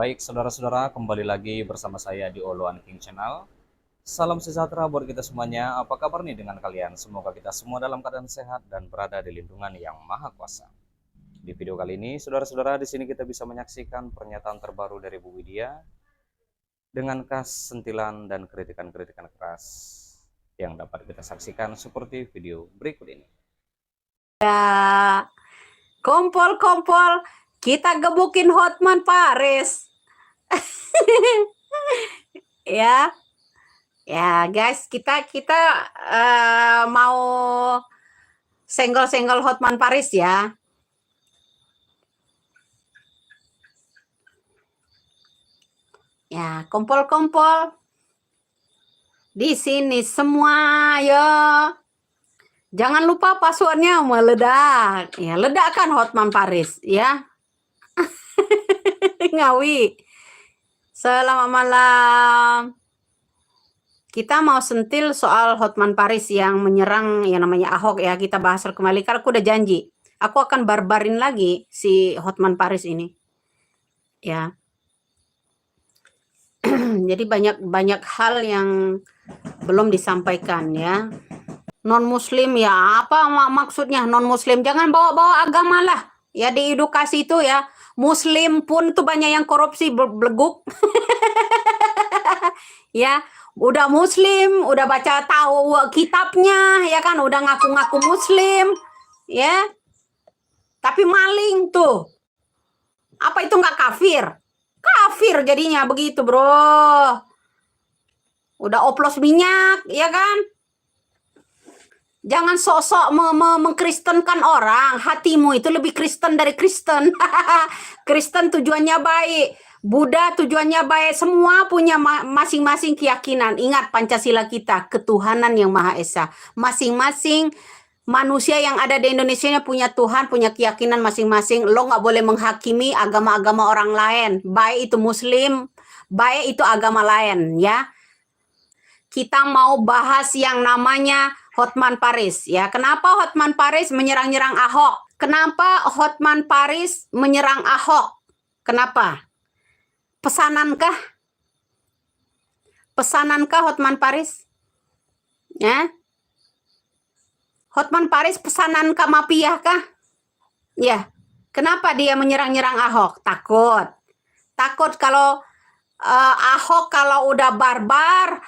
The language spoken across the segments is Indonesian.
Baik, saudara-saudara, kembali lagi bersama saya di Oloan King Channel. Salam sejahtera buat kita semuanya. Apa kabar nih dengan kalian? Semoga kita semua dalam keadaan sehat dan berada di lindungan yang maha kuasa. Di video kali ini, saudara-saudara, di sini kita bisa menyaksikan pernyataan terbaru dari Bu Widya dengan kas sentilan dan kritikan-kritikan keras yang dapat kita saksikan seperti video berikut ini. Ya, kompol-kompol, kita gebukin Hotman Paris. Ya, ya guys, kita mau senggol-senggol Hotman Paris ya. Ya, kompol-kompol. Di sini semua ya. Jangan lupa passwordnya meledak. Ya, ledakan Hotman Paris ya. Ngawi. Selamat malam. Kita mau sentil soal Hotman Paris yang menyerang yang namanya Ahok ya. Kita bahas kembali karena aku udah janji. Aku akan barbarin lagi si Hotman Paris ini. Ya. Jadi banyak hal yang belum disampaikan ya. Non muslim ya, apa maksudnya non muslim? Jangan bawa-bawa agama lah. Ya di edukasi itu ya. Muslim pun tuh banyak yang korupsi beleguk. Ya, udah muslim, udah baca tahu kitabnya, ya kan, udah ngaku-ngaku muslim, ya. Tapi maling tuh. Apa itu nggak kafir? Kafir jadinya begitu, bro. Udah oplos minyak, ya kan? Jangan sok-sok mengkristenkan orang. Hatimu itu lebih Kristen dari Kristen. Kristen tujuannya baik. Buddha tujuannya baik. Semua punya masing-masing keyakinan. Ingat Pancasila kita, ketuhanan yang Maha Esa. Masing-masing manusia yang ada di Indonesia punya Tuhan, punya keyakinan masing-masing. Lo nggak boleh menghakimi agama-agama orang lain. Baik itu Muslim, baik itu agama lain, ya. Kita mau bahas yang namanya Hotman Paris ya. Kenapa Hotman Paris menyerang-nyerang Ahok? Kenapa Hotman Paris menyerang Ahok? Kenapa? Pesanankah? Pesanankah Hotman Paris? Ya. Hotman Paris pesanankah mafia kah? Ya. Kenapa dia menyerang-nyerang Ahok? Takut. Takut kalau Ahok kalau udah barbar,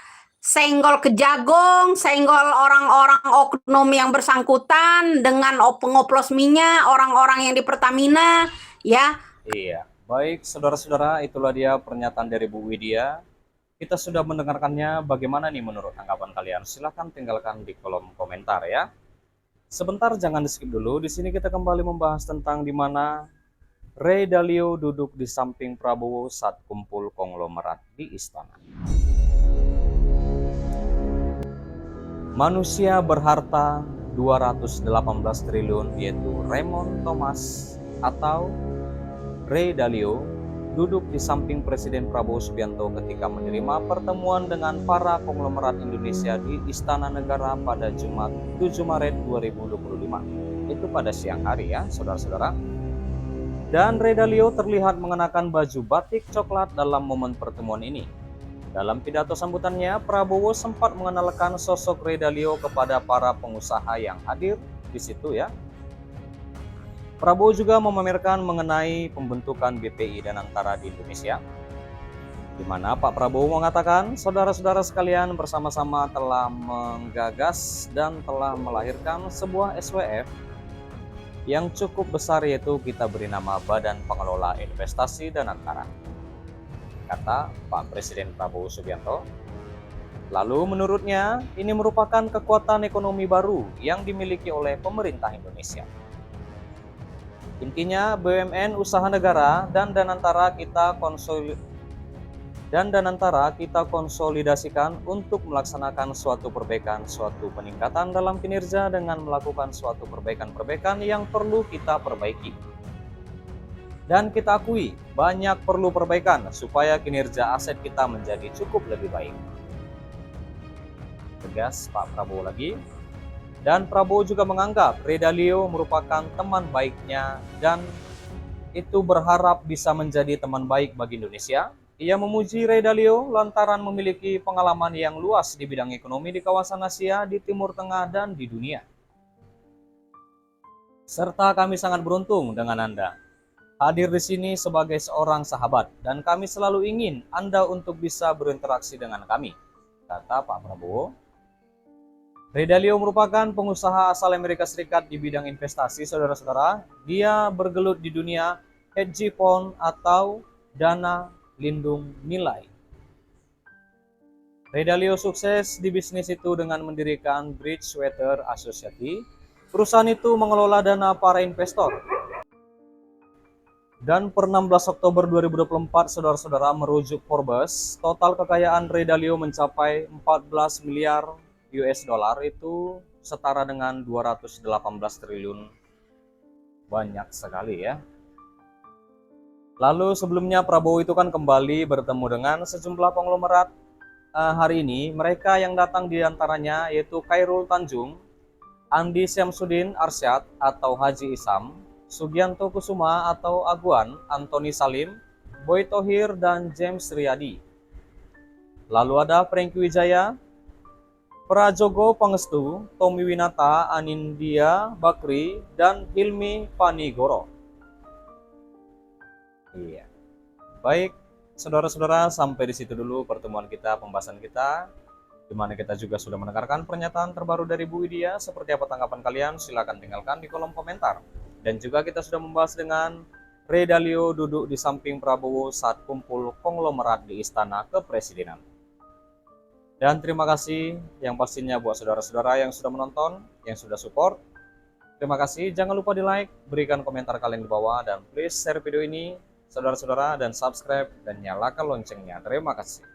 senggol ke Jagong, senggol orang-orang oknum yang bersangkutan dengan pengoplos minyak, orang-orang yang di Pertamina, ya. Iya, baik saudara-saudara, itulah dia pernyataan dari Bu Widya. Kita sudah mendengarkannya, bagaimana nih menurut tanggapan kalian? Silahkan tinggalkan di kolom komentar ya. Sebentar jangan di skip dulu, di sini kita kembali membahas tentang di mana Ray Dalio duduk di samping Prabowo saat kumpul konglomerat di istana. Manusia berharta 218 triliun yaitu Raymond Thomas atau Ray Dalio duduk di samping Presiden Prabowo Subianto ketika menerima pertemuan dengan para konglomerat Indonesia di Istana Negara pada Jumat 7 Maret 2025. Itu pada siang hari ya, saudara-saudara. Dan Ray Dalio terlihat mengenakan baju batik coklat dalam momen pertemuan ini. Dalam pidato sambutannya, Prabowo sempat mengenalkan sosok Ray Dalio kepada para pengusaha yang hadir di situ ya. Prabowo juga memamerkan mengenai pembentukan BPI Danantara di Indonesia, di mana Pak Prabowo mengatakan saudara-saudara sekalian bersama-sama telah menggagas dan telah melahirkan sebuah SWF yang cukup besar, yaitu kita beri nama Badan Pengelola Investasi Danantara, kata Pak Presiden Prabowo Subianto. Lalu menurutnya ini merupakan kekuatan ekonomi baru yang dimiliki oleh pemerintah Indonesia. Intinya BUMN usaha negara dan Danantara kita konsolidasikan untuk melaksanakan suatu perbaikan, suatu peningkatan dalam kinerja dengan melakukan suatu perbaikan-perbaikan yang perlu kita perbaiki. Dan kita akui banyak perlu perbaikan supaya kinerja aset kita menjadi cukup lebih baik, tegas Pak Prabowo lagi. Dan Prabowo juga menganggap Ray Dalio merupakan teman baiknya dan itu berharap bisa menjadi teman baik bagi Indonesia. Ia memuji Ray Dalio lantaran memiliki pengalaman yang luas di bidang ekonomi di kawasan Asia, di Timur Tengah, dan di dunia. Serta kami sangat beruntung dengan Anda hadir di sini sebagai seorang sahabat, dan kami selalu ingin Anda untuk bisa berinteraksi dengan kami, kata Pak Prabowo. Ray Dalio merupakan pengusaha asal Amerika Serikat di bidang investasi, saudara-saudara. Dia bergelut di dunia hedge fund atau dana lindung nilai. Ray Dalio sukses di bisnis itu dengan mendirikan Bridgewater Associates. Perusahaan itu mengelola dana para investor. Dan per 16 Oktober 2024, saudara-saudara, merujuk Forbes, total kekayaan Ray Dalio mencapai 14 miliar US dollar, itu setara dengan 218 triliun. Banyak sekali ya. Lalu sebelumnya Prabowo itu kan kembali bertemu dengan sejumlah konglomerat. Hari ini mereka yang datang diantaranya yaitu Khairul Tanjung, Andi Syamsuddin Arsyad atau Haji Isam, Sugianto Kusuma atau Aguan, Antoni Salim, Boy Thohir, dan James Riyadi. Lalu ada Franky Wijaya, Prajogo Pangestu, Tommy Winata, Anindya Bakri, dan Hilmi Panigoro. Iya. Baik, saudara-saudara, sampai di situ dulu pertemuan kita, pembahasan kita, di mana kita juga sudah mendengarkan pernyataan terbaru dari Bu Widya. Seperti apa tanggapan kalian? Silahkan tinggalkan di kolom komentar. Dan juga kita sudah membahas dengan Ray Dalio duduk di samping Prabowo saat kumpul konglomerat di Istana Kepresidenan. Dan terima kasih yang pastinya buat saudara-saudara yang sudah menonton, yang sudah support. Terima kasih, jangan lupa di like, berikan komentar kalian di bawah, dan please share video ini saudara-saudara, dan subscribe dan nyalakan loncengnya. Terima kasih.